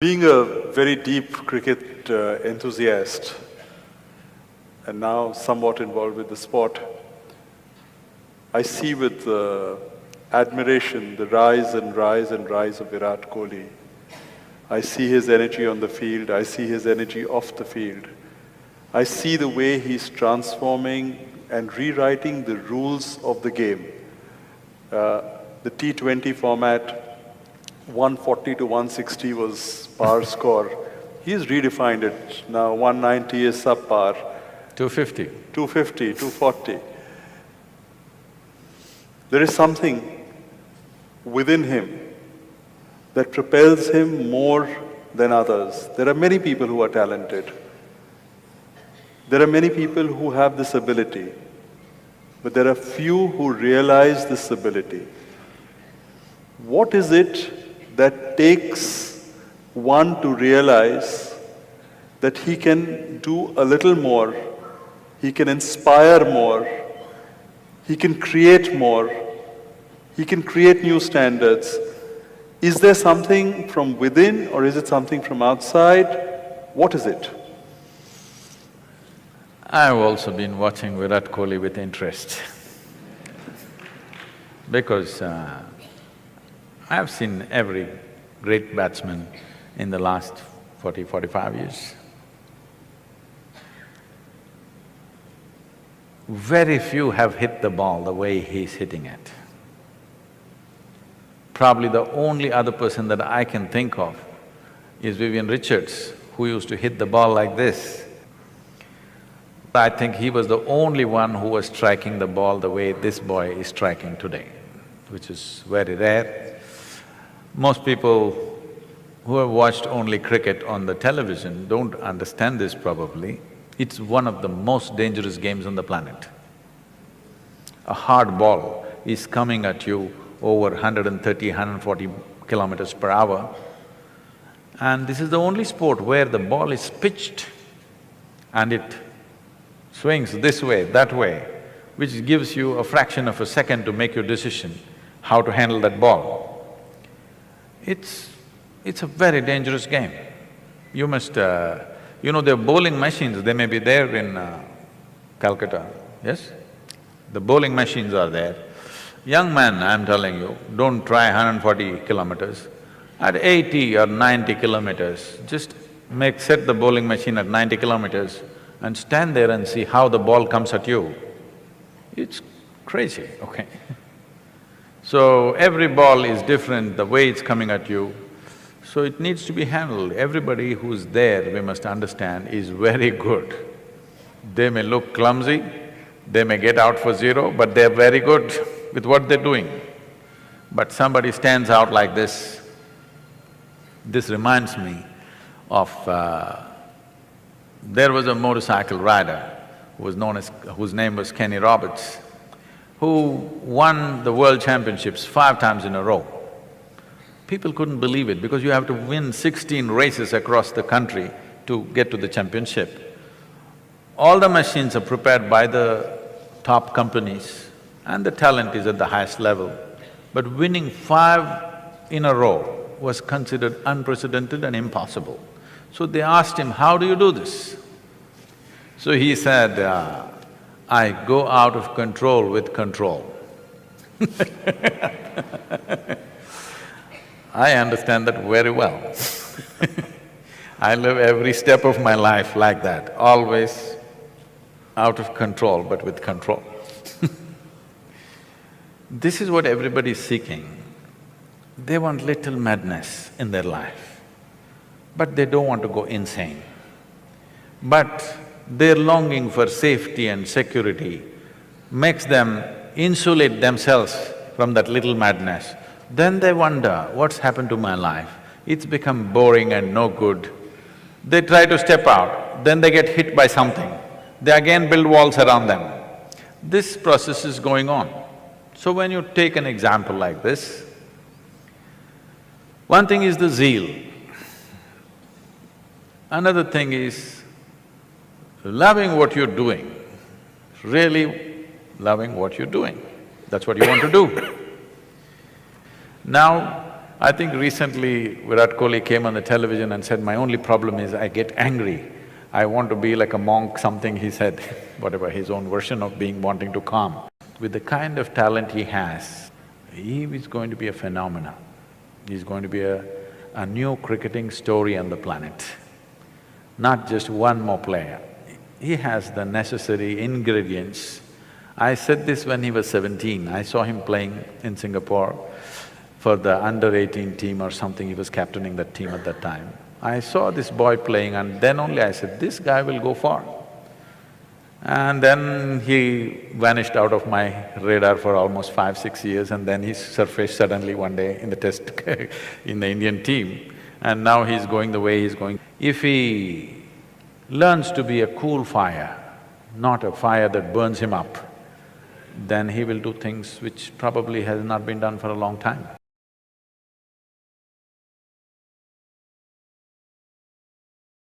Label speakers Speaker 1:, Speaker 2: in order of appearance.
Speaker 1: Being a very deep cricket enthusiast and now somewhat involved with the sport, I see with admiration the rise and rise and rise of Virat Kohli. I see his energy on the field, I see his energy off the field. I see the way he's transforming and rewriting the rules of the game. The T20 format, 140 to 160 was par score. He's redefined it. Now 190 is subpar.
Speaker 2: 250.
Speaker 1: 250, 240. There is something within him that propels him more than others. There are many people who are talented. There are many people who have this ability. But there are few who realize this ability. What is it that takes one to realize that he can do a little more, he can inspire more, he can create more, he can create new standards? Is there something from within or is it something from outside? What is it?
Speaker 2: I've also been watching Virat Kohli with interest because I've seen every great batsman in the last 45 years. Very few have hit the ball the way he's hitting it. Probably the only other person that I can think of is Vivian Richards, who used to hit the ball like this. I think he was the only one who was striking the ball the way this boy is striking today, which is very rare. Most people who have watched only cricket on the television don't understand this probably. It's one of the most dangerous games on the planet. A hard ball is coming at you over 130, 140 kilometers per hour, and this is the only sport where the ball is pitched and it swings this way, that way, which gives you a fraction of a second to make your decision how to handle that ball. It's a very dangerous game. You must… you know, the bowling machines, they may be there in Calcutta, yes? The bowling machines are there. Young man, I'm telling you, don't try 140 kilometers. At 80 or 90 kilometers, just set the bowling machine at 90 kilometers and stand there and see how the ball comes at you. It's crazy, okay? So every ball is different, the way it's coming at you, so it needs to be handled. Everybody who's there, we must understand, is very good. They may look clumsy, they may get out for zero, but they're very good with what they're doing. But somebody stands out like this. This reminds me of… there was a motorcycle rider whose name was Kenny Roberts, who won the world championships 5 times in a row. People couldn't believe it because you have to win 16 races across the country to get to the championship. All the machines are prepared by the top companies and the talent is at the highest level. But winning 5 in a row was considered unprecedented and impossible. So they asked him, how do you do this? So he said, I go out of control with control. I understand that very well. I live every step of my life like that, always out of control but with control. This is what everybody is seeking. They want little madness in their life, but they don't want to go insane. But their longing for safety and security makes them insulate themselves from that little madness. Then they wonder, what's happened to my life? It's become boring and no good. They try to step out, then they get hit by something. They again build walls around them. This process is going on. So when you take an example like this, one thing is the zeal. Another thing is loving what you're doing, really loving what you're doing. That's what you want to do. Now, I think recently Virat Kohli came on the television and said, "My only problem is I get angry. I want to be like a monk," something he said, whatever, his own version of being wanting to calm. With the kind of talent he has, he is going to be a phenomenon. He's going to be a new cricketing story on the planet, not just one more player. He has the necessary ingredients. I said this when he was 17, I saw him playing in Singapore for the under-18 team or something, he was captaining that team at that time. I saw this boy playing and then only I said, this guy will go far. And then he vanished out of my radar for almost 5, 6 years, and then he surfaced suddenly one day in the test in the Indian team, and now he's going the way he's going. If he learns to be a cool fire, not a fire that burns him up, then he will do things which probably has not been done for a long time.